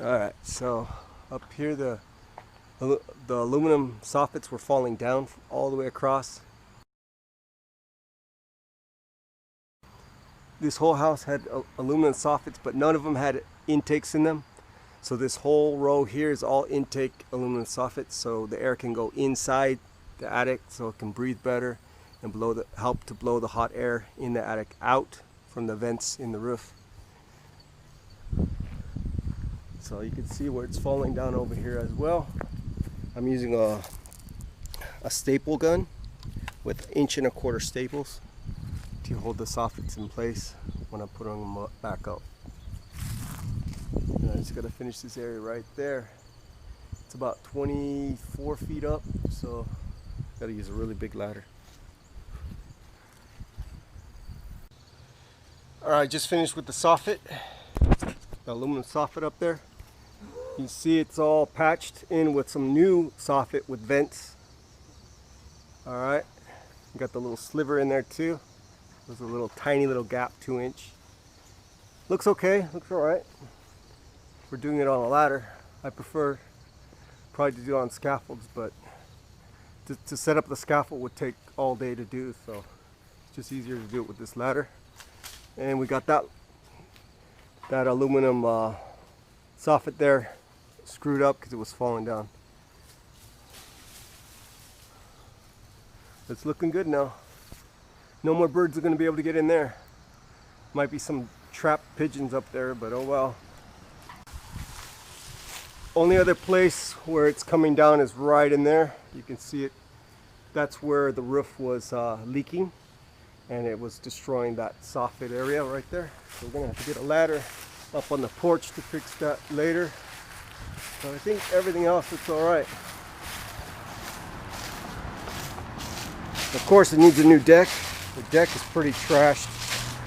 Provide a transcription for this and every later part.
Alright, so up here the aluminum soffits were falling down all the way across. This whole house had aluminum soffits, but none of them had intakes in them. So this whole row here is all intake aluminum soffits, so the air can go inside the attic so it can breathe better and help to blow the hot air in the attic out from the vents in the roof. So you can see where it's falling down over here as well. I'm using a staple gun with 1.25 inch staples to hold the soffits in place when I put them back up. And I just got to finish this area right there. It's about 24 feet up, so I got to use a really big ladder. Alright, just finished with the soffit, the aluminum soffit up there. You can see it's all patched in with some new soffit with vents. Alright, got the little sliver in there too. There's a little tiny little gap, 2 inch. Looks okay, looks alright. We're doing it on a ladder. I prefer probably to do it on scaffolds, but to set up the scaffold would take all day to do, so it's just easier to do it with this ladder. And we got that aluminum soffit there screwed up because it was falling down. It's looking good now. No more birds are going to be able to get in there. Might be some trapped pigeons up there, but oh well. Only other place where it's coming down is right in there. You can see it. That's where the roof was leaking, and it was destroying that soffit area right there. So we're gonna have to get a ladder up on the porch to fix that later. But I think everything else looks all right. Of course, it needs a new deck. The deck is pretty trashed.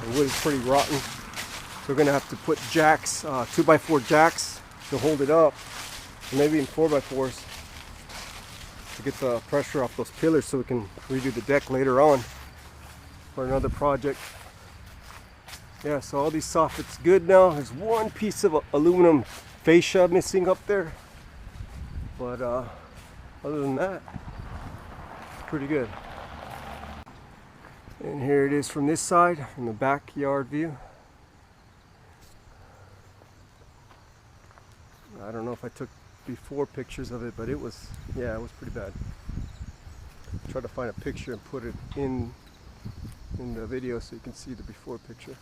The wood is pretty rotten. So we're gonna have to put jacks, 2x4 jacks, to hold it up, or maybe even 4x4s to get the pressure off those pillars so we can redo the deck later on for another project. Yeah, so all these soffits good now. There's one piece of aluminum fascia missing up there, but other than that, pretty good. And here it is from this side, from the backyard view. I don't know if I took before pictures of it, but it was, yeah, it was pretty bad. Try to find a picture and put it in the video so you can see the before picture.